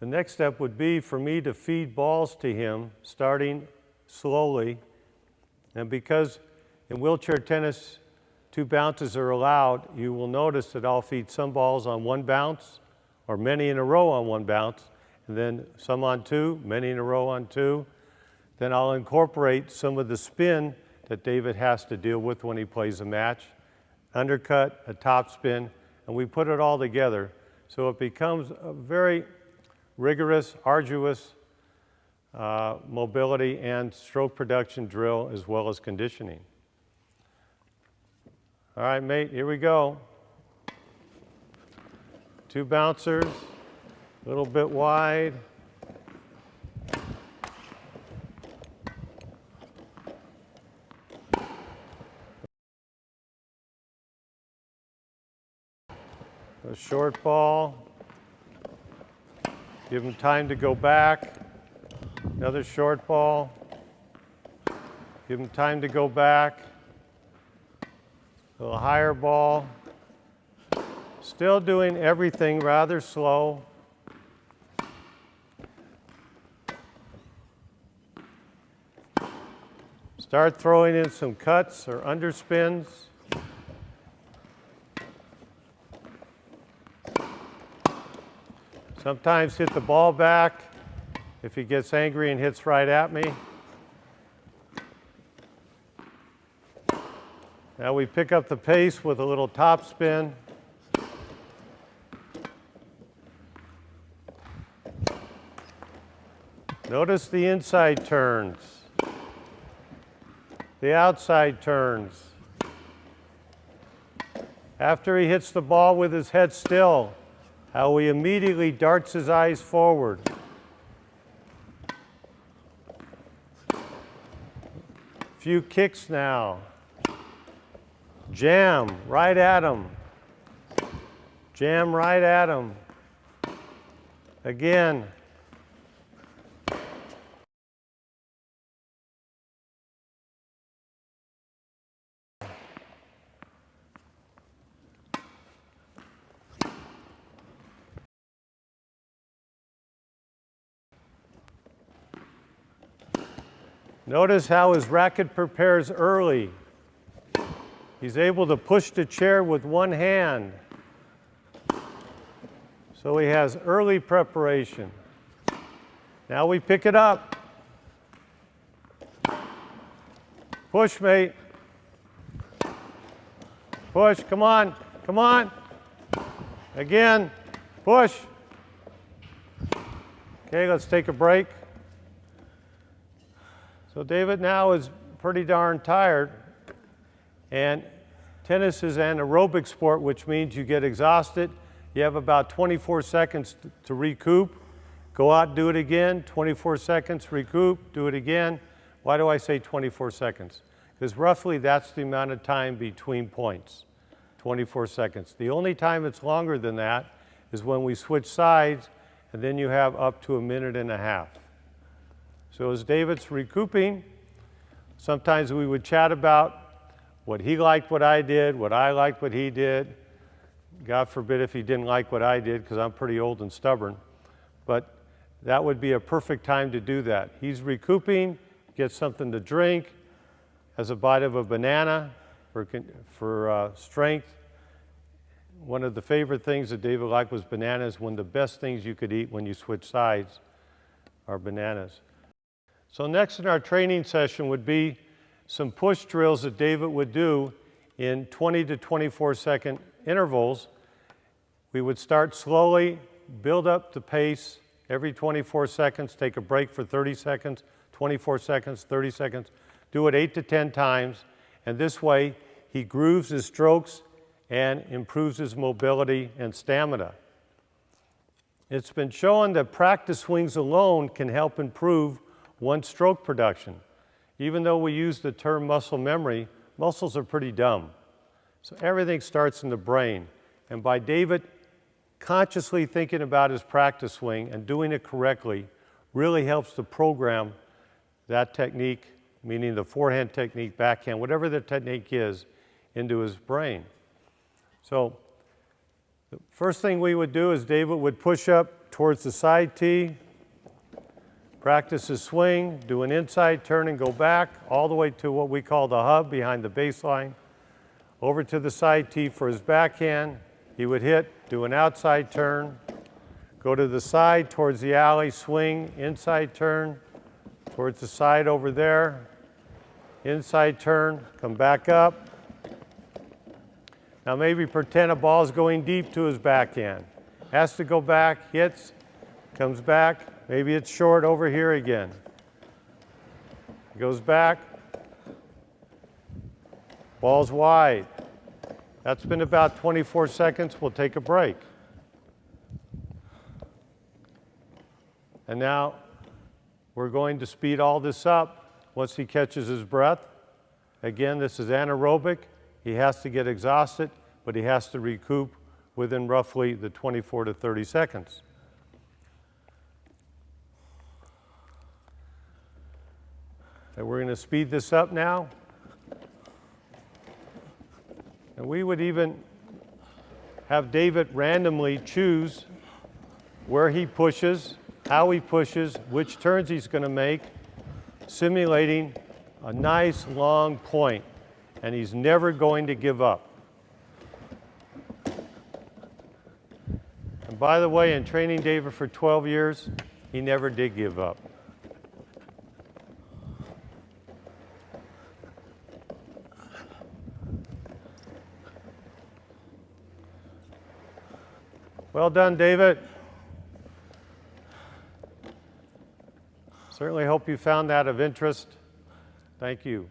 The next step would be for me to feed balls to him, starting slowly. And because in wheelchair tennis, 2 bounces are allowed, you will notice that I'll feed some balls on 1 bounce, or many in a row on 1 bounce, and then some on 2, many in a row on 2. Then I'll incorporate some of the spin that David has to deal with when he plays a match, undercut, a top spin, and we put it all together. So it becomes a very rigorous, arduous mobility and stroke production drill as well as conditioning. All right, mate, here we go. 2 bouncers, a little bit wide. A short ball. Give him time to go back. Another short ball. Give him time to go back. A little higher ball. Still doing everything rather slow. Start throwing in some cuts or underspins. Sometimes hit the ball back if he gets angry and hits right at me. Now we pick up the pace with a little top spin. Notice the inside turns, the outside turns. After he hits the ball with his head still, how he immediately darts his eyes forward. Few kicks now. Jam right at him. Jam right at him. Again. Notice how his racket prepares early. He's able to push the chair with 1 hand. So he has early preparation. Now we pick it up. Push, mate. Push, come on, come on. Again, push. Okay, let's take a break. So David now is pretty darn tired, and tennis is an aerobic sport, which means you get exhausted. You have about 24 seconds to recoup. Go out and do it again, 24 seconds, recoup, do it again. Why do I say 24 seconds? Because roughly that's the amount of time between points, 24 seconds. The only time it's longer than that is when we switch sides, and then you have up to 1.5 minutes. So as David's recouping, sometimes we would chat about what he liked what I did, what I liked what he did. God forbid if he didn't like what I did, because I'm pretty old and stubborn. But that would be a perfect time to do that. He's recouping, gets something to drink, has a bite of a banana for strength. One of the favorite things that David liked was bananas. One of the best things you could eat when you switch sides are bananas. So next in our training session would be some push drills that David would do in 20 to 24 second intervals. We would start slowly, build up the pace every 24 seconds, take a break for 30 seconds, 24 seconds, 30 seconds, do it 8 to 10 times, and this way he grooves his strokes and improves his mobility and stamina. It's been shown that practice swings alone can help improve one's stroke production. Even though we use the term muscle memory, muscles are pretty dumb. So everything starts in the brain. And by David consciously thinking about his practice swing and doing it correctly really helps to program that technique, meaning the forehand technique, backhand, whatever the technique is, into his brain. So the first thing we would do is David would push up towards the side tee. Practice his swing, do an inside turn and go back all the way to what we call the hub behind the baseline. Over to the side tee for his backhand. He would hit, do an outside turn, go to the side towards the alley, swing, inside turn, towards the side over there, inside turn, come back up. Now maybe pretend a ball's going deep to his backhand. Has to go back, hits, comes back. Maybe it's short over here again. Goes back. Ball's wide. That's been about 24 seconds. We'll take a break. And now we're going to speed all this up once he catches his breath. Again, this is anaerobic. He has to get exhausted, but he has to recoup within roughly the 24 to 30 seconds. And we're going to speed this up now. And we would even have David randomly choose where he pushes, how he pushes, which turns he's going to make, simulating a nice long point. And he's never going to give up. And by the way, in training David for 12 years, he never did give up. Well done, David. Certainly hope you found that of interest. Thank you.